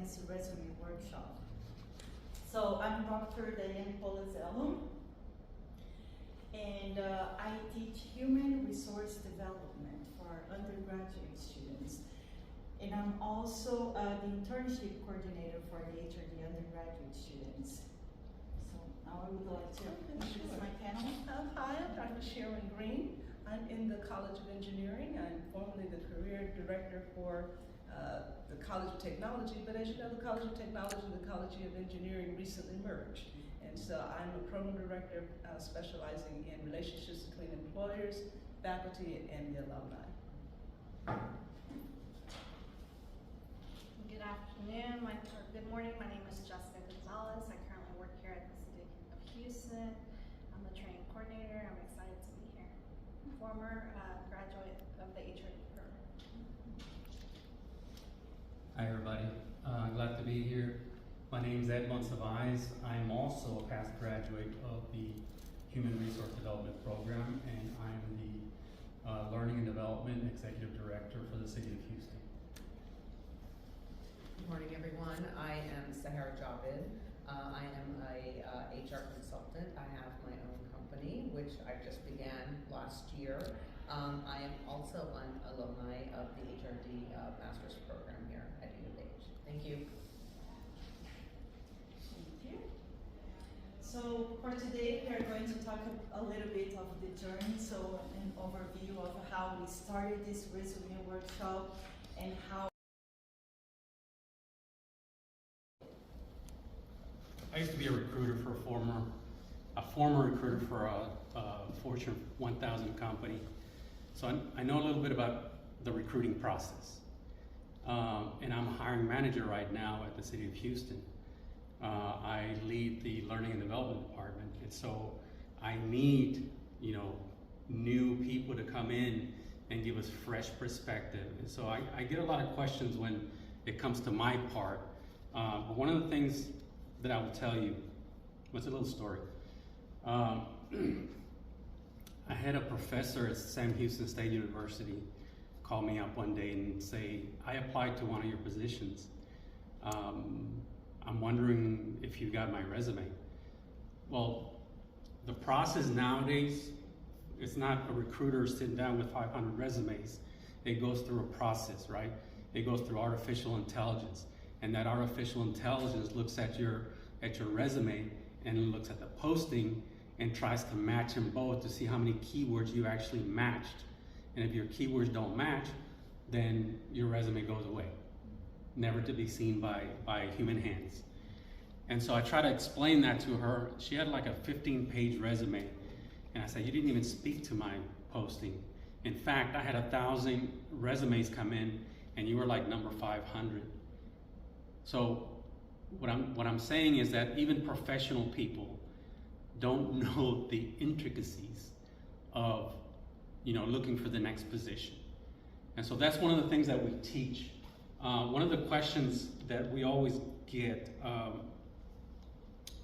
this resume workshop. So I'm Dr. Diane Polizzello, and I teach human resource development for our undergraduate students. And I'm also the internship coordinator for the HRD undergraduate students. So now I would like to introduce my panel. Hi, I'm Dr. Sharon Green. I'm in the College of Engineering. I'm formerly the career director for the College of Technology, but as you know, the College of Technology and the College of Engineering recently merged. And so I'm a program director specializing in relationships between employers, faculty, and the alumni. Good afternoon, good morning. My name is Jessica Gonzalez. I currently work here at the City of Houston. I'm the training coordinator. I'm excited to be here. Former graduate of the HRD program. Hi everybody, glad to be here. My name is Ed Monsivais. I'm also a past graduate of the Human Resource Development Program, and I'm the Learning and Development Executive Director for the City of Houston. Good morning, everyone. I am Sahara Javed. I am a HR consultant. I have my own company, which I just began last year. I am also an alumni of the HRD Master's Program here at U of H. Thank you. Thank you. So for today, we are going to talk a little bit of the journey, so an overview of how we started this resume workshop and how I used to be a recruiter for a former recruiter for a Fortune 1000 company. So I know a little bit about the recruiting process. And I'm a hiring manager right now at the City of Houston. I lead the Learning and Development Department. And so I need, new people to come in and give us fresh perspective. And so I get a lot of questions when it comes to my part. But one of the things that I will tell you, what's a little story. I had a professor at Sam Houston State University call me up one day and say, I applied to one of your positions. I'm wondering if you got my resume. Well, the process nowadays, it's not a recruiter sitting down with 500 resumes. It goes through a process, right? It goes through artificial intelligence. And that artificial intelligence looks at your resume and looks at the posting and tries to match them both to see how many keywords you actually matched. And if your keywords don't match, then your resume goes away, never to be seen by human hands. And so I try to explain that to her. She had like a 15-page resume. And I said, you didn't even speak to my posting. In fact, I had 1,000 resumes come in and you were like number 500. So what I'm saying is that even professional people don't know the intricacies of looking for the next position. And so that's one of the things that we teach. One of the questions that we always get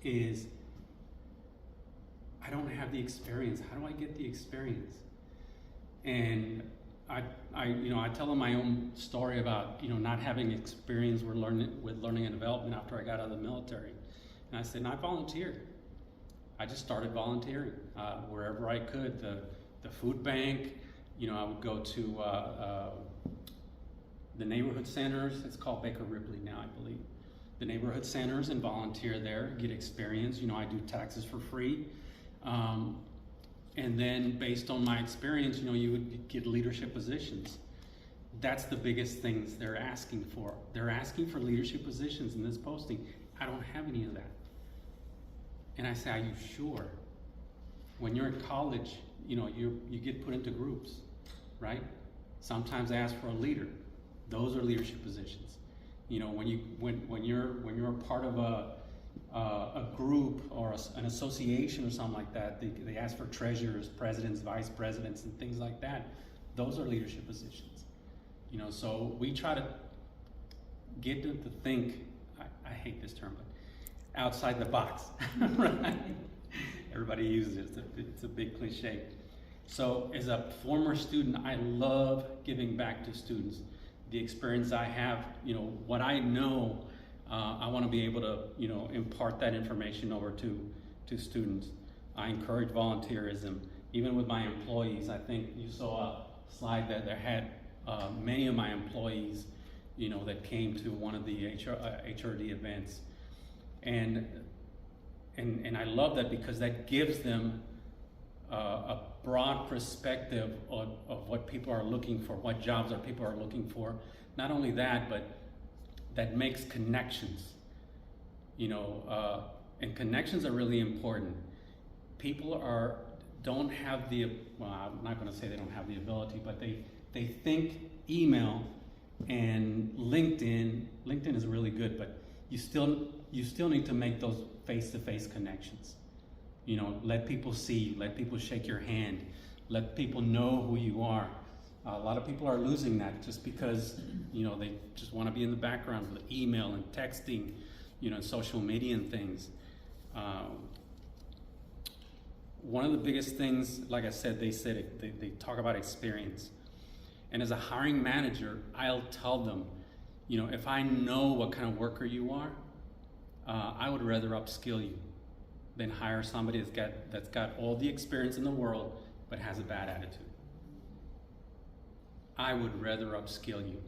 is, I don't have the experience. How do I get the experience? And I tell them my own story about not having experience with learning and development after I got out of the military. And I said, and I volunteered. I just started volunteering wherever I could. The food bank, I would go to the neighborhood centers. It's called Baker Ripley now, I believe. The neighborhood centers, and volunteer there, get experience. I do taxes for free. And then based on my experience, you would get leadership positions. That's the biggest things they're asking for. They're asking for leadership positions in this posting. I don't have any of that. And I say, are you sure? When you're in college, you get put into groups, right? Sometimes I ask for a leader. Those are leadership positions. When you're a part of a group or an association or something like that, they ask for treasurers, presidents, vice presidents, and things like that. Those are leadership positions. So we try to get them to think, I hate this term, but outside the box, right? Everybody uses it, it's a big cliche. So as a former student, I love giving back to students. The experience I have, what I know, I want to be able to, you know, impart that information over to students. I encourage volunteerism, even with my employees. I think you saw a slide that there had many of my employees, you know, that came to one of the HRD events, and I love that because that gives them a broad perspective of what people are looking for, what jobs are people are looking for. Not only that, but that makes connections, you know, and connections are really important. People don't have the, well, I'm not going to say they don't have the ability, but they think email and LinkedIn is really good, but you still need to make those face-to-face connections. You know, let people see you, let people shake your hand, let people know who you are. A lot of people are losing that just because, you know, they just want to be in the background with email and texting, you know, social media and things. One of the biggest things, like I said, they talk about experience. And as a hiring manager, I'll tell them, you know, if I know what kind of worker you are, I would rather upskill you than hire somebody that's got all the experience in the world but has a bad attitude. I would rather upskill you.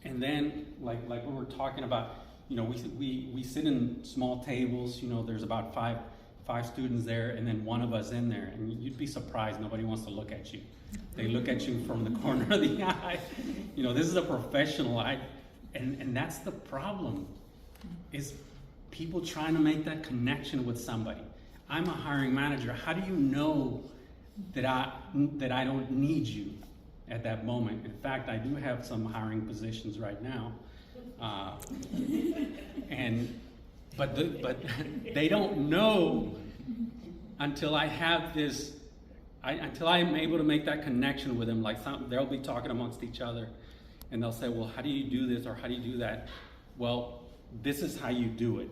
And then, like we were talking about, you know, we sit in small tables. You know, there's about five students there, and then one of us in there, and you'd be surprised. Nobody wants to look at you. They look at you from the corner of the eye. You know, this is a professional. And that's the problem, is people trying to make that connection with somebody. I'm a hiring manager. How do you know that I don't need you at that moment? In fact, I do have some hiring positions right now, but they don't know until I have this. Until I'm able to make that connection with them. Like they'll be talking amongst each other, and they'll say, "Well, how do you do this or how do you do that?" Well, this is how you do it,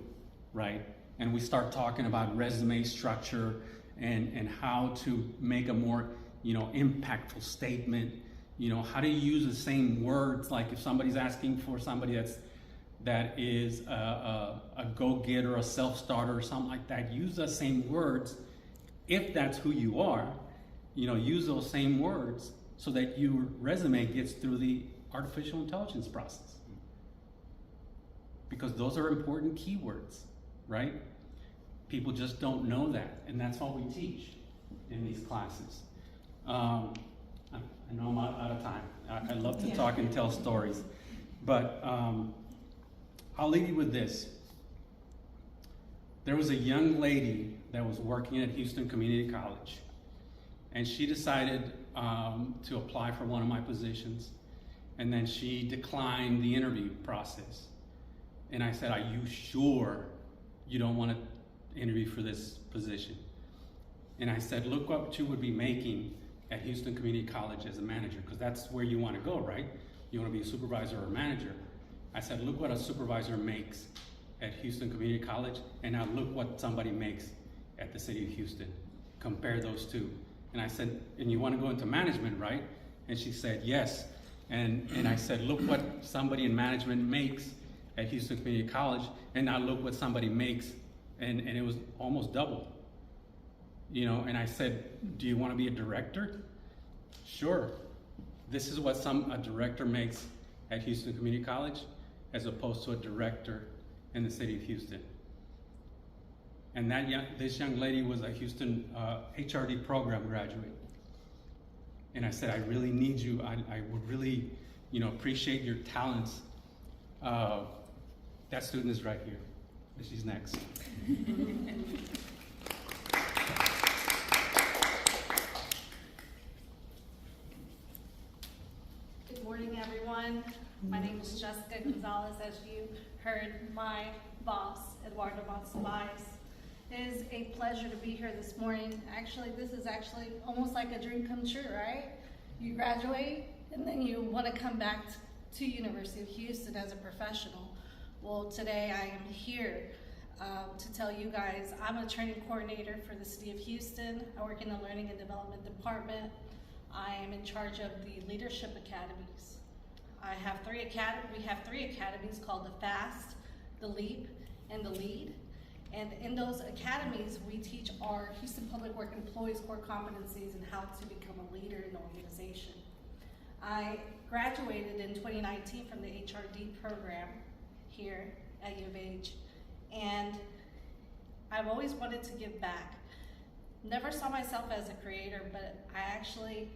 right? And we start talking about resume structure and how to make a more, you know, impactful statement. You know, how to use the same words. Like if somebody's asking for somebody that is a go-getter, a self-starter, or something like that, use the same words. If that's who you are, you know, use those same words so that your resume gets through the artificial intelligence process. Because those are important keywords, right? People just don't know that, and that's what we teach in these classes. I know I'm out of time. I love to talk and tell stories, but I'll leave you with this. There was a young lady that was working at Houston Community College, and she decided to apply for one of my positions, and then she declined the interview process. And I said, "Are you sure you don't want to interview for this position?" And I said, "Look what you would be making at Houston Community College as a manager, because that's where you want to go, right? You want to be a supervisor or a manager." I said, "Look what a supervisor makes at Houston Community College, and now look what somebody makes at the city of Houston. Compare those two." And I said, "And you want to go into management, right?" And she said, "Yes." And I said, "Look what somebody in management makes at Houston Community College, and now look what somebody makes," and it was almost double. You know, and I said, "Do you want to be a director?" "Sure." This is what a director makes at Houston Community College as opposed to a director in the city of Houston. And this young lady was a Houston HRD program graduate. And I said, "I really need you. I would really, you know, appreciate your talents." That student is right here. She's next. Good morning, everyone. My name is Jessica Gonzalez. As you heard, my boss, Eduardo Monsiváis. It is a pleasure to be here this morning. Actually, this is almost like a dream come true, right? You graduate, and then you want to come back to University of Houston as a professional. Well, today I am here to tell you guys I'm a training coordinator for the City of Houston. I work in the Learning and Development Department. I am in charge of the Leadership Academies. We have three academies called the FAST, the LEAP, and the LEAD. And in those academies, we teach our Houston Public Works employees core competencies and how to become a leader in the organization. I graduated in 2019 from the HRD program here at U of H, and I've always wanted to give back. Never saw myself as a creator, but I actually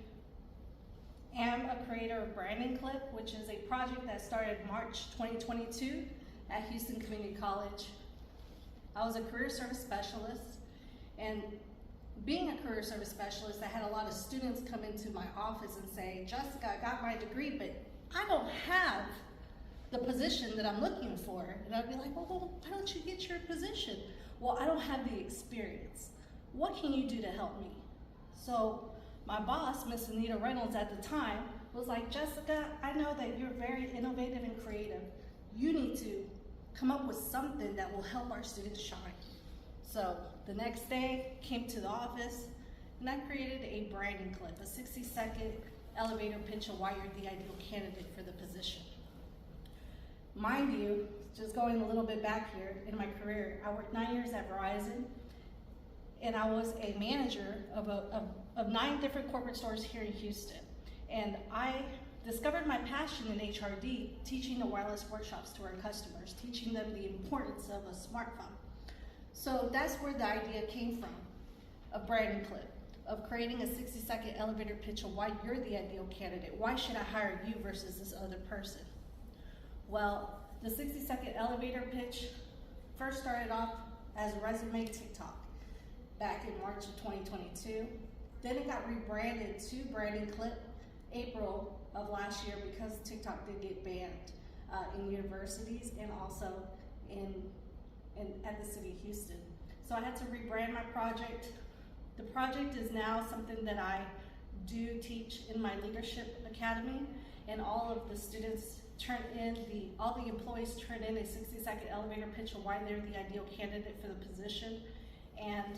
am a creator of Branding Clip, which is a project that started March 2022 at Houston Community College. I was a career service specialist, and being a career service specialist, I had a lot of students come into my office and say, Jessica, I got my degree, but I don't have the position that I'm looking for. And I'd be like, well, why don't you get your position? Well, I don't have the experience. What can you do to help me? So my boss, Miss Anita Reynolds at the time, was like, Jessica, I know that you're very innovative and creative. You need to come up with something that will help our students shine. So the next day, came to the office, and I created a branding clip, a 60-second elevator pitch of why you're the ideal candidate for the position. Mind you, just going a little bit back here in my career, I worked 9 years at Verizon, and I was a manager of 9 different corporate stores here in Houston. And I discovered my passion in HRD, teaching the wireless workshops to our customers, teaching them the importance of a smartphone. So that's where the idea came from, a branding clip, of creating a 60-second elevator pitch of why you're the ideal candidate. Why should I hire you versus this other person? Well, the 60-second elevator pitch first started off as Resume TikTok back in March of 2022. Then it got rebranded to Branding Clip April of last year because TikTok did get banned in universities and also at the city of Houston. So I had to rebrand my project. The project is now something that I do teach in my leadership academy, and all of the students all the employees turn in a 60-second elevator pitch of why they're the ideal candidate for the position. And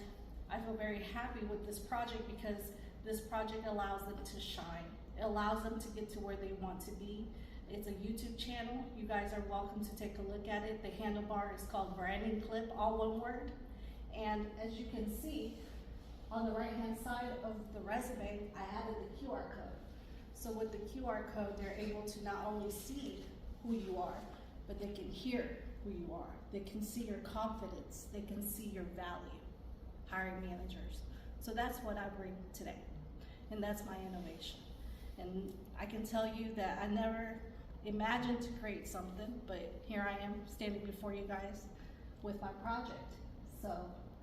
I feel very happy with this project because this project allows them to shine. It allows them to get to where they want to be. It's a YouTube channel. You guys are welcome to take a look at it. The handlebar is called Branding Clip, all one word. And as you can see, on the right-hand side of the resume, I added the QR code. So with the QR code, they're able to not only see who you are, but they can hear who you are. They can see your confidence. They can see your value, hiring managers. So that's what I bring today, and that's my innovation. And I can tell you that I never imagined to create something, but here I am standing before you guys with my project. So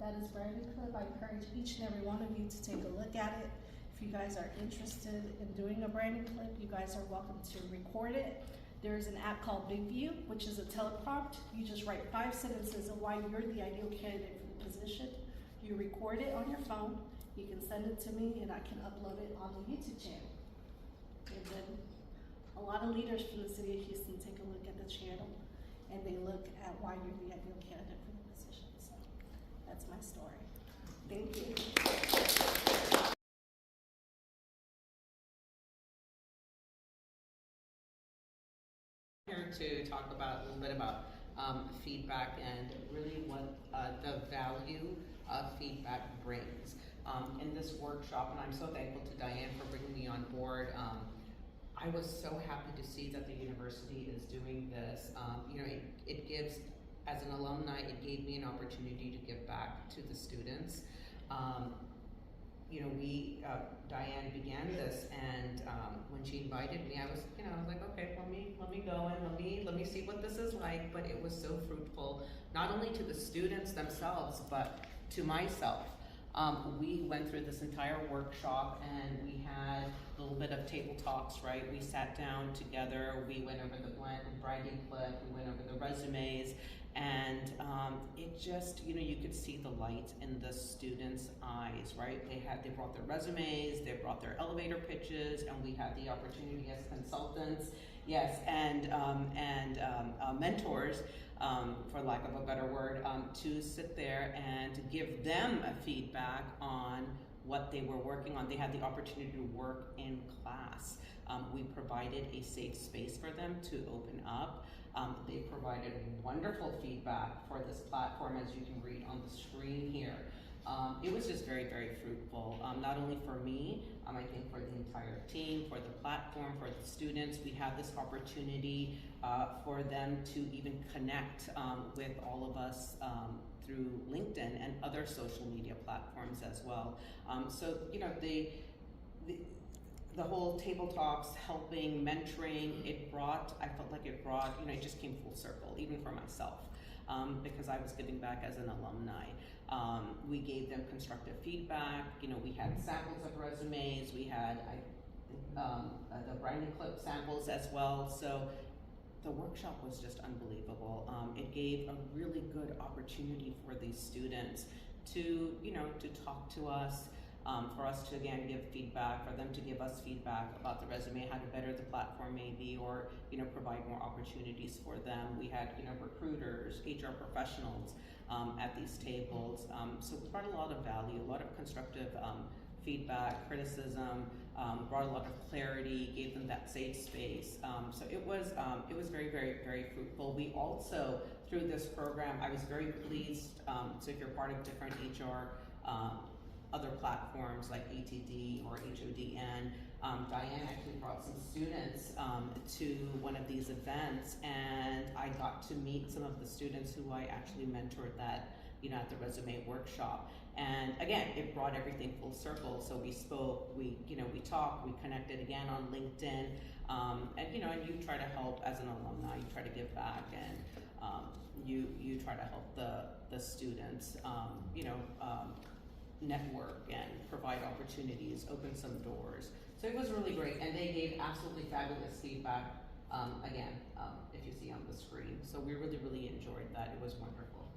that is Branding Clip. I encourage each and every one of you to take a look at it. If you guys are interested in doing a branding clip, you guys are welcome to record it. There is an app called Big View, which is a teleprompt. You just write 5 sentences of why you're the ideal candidate for the position. You record it on your phone. You can send it to me, and I can upload it on the YouTube channel. And then a lot of leaders from the city of Houston take a look at the channel, and they look at why you're the ideal candidate for the position. So that's my story. Thank you. Here to talk about a little bit about feedback and really what the value of feedback brings. In this workshop, and I'm so thankful to Diane for bringing me on board. I was so happy to see that the university is doing this. It gives, as an alumni, it gave me an opportunity to give back to the students. Diane began this, and when she invited me, I was like, okay, let me go and let me see what this is like. But it was so fruitful, not only to the students themselves, but to myself. We went through this entire workshop, and we had a little bit of table talks, right? We sat down together, we went over the branding clip, we went over the resumes, and it just, you could see the light in the students' eyes, right? They brought their resumes, they brought their elevator pitches, and we had the opportunity as consultants, yes, and mentors, for lack of a better word, to sit there and give them a feedback on what they were working on. They had the opportunity to work in class. We provided a safe space for them to open up. They provided wonderful feedback for this platform, as you can read on the screen here. It was just very, very fruitful, not only for me, I think for the entire team, for the platform, for the students. We had this opportunity for them to even connect with all of us through LinkedIn and other social media platforms as well. So, you know, the whole table talks, helping, mentoring, I felt like it brought, you know, it just came full circle, even for myself, because I was giving back as an alumni. We gave them constructive feedback. You know, we had samples of resumes. We had the writing clip samples as well. So the workshop was just unbelievable. It gave a really good opportunity for these students to, you know, to talk to us, for us to again give feedback, for them to give us feedback about the resume, how to better the platform maybe, or, you know, provide more opportunities for them. We had, you know, recruiters, HR professionals at these tables. So it brought a lot of value, a lot of constructive feedback, criticism, brought a lot of clarity, gave them that safe space. So it was very, very, very fruitful. We also, through this program, I was very pleased, so if you're part of different HR other platforms like ATD or HODN, Diane actually brought some students to one of these events, and I got to meet some of the students who I actually mentored that, you know, at the resume workshop. And again, it brought everything full circle. So we spoke, we talked, we connected again on LinkedIn, and you know, and you try to help as an alumni, you try to give back, and you try to help the students, network and provide opportunities, open some doors. So it was really great, and they gave absolutely fabulous feedback, again, if you see on the screen. So we really, really enjoyed that. It was wonderful.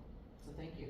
So thank you.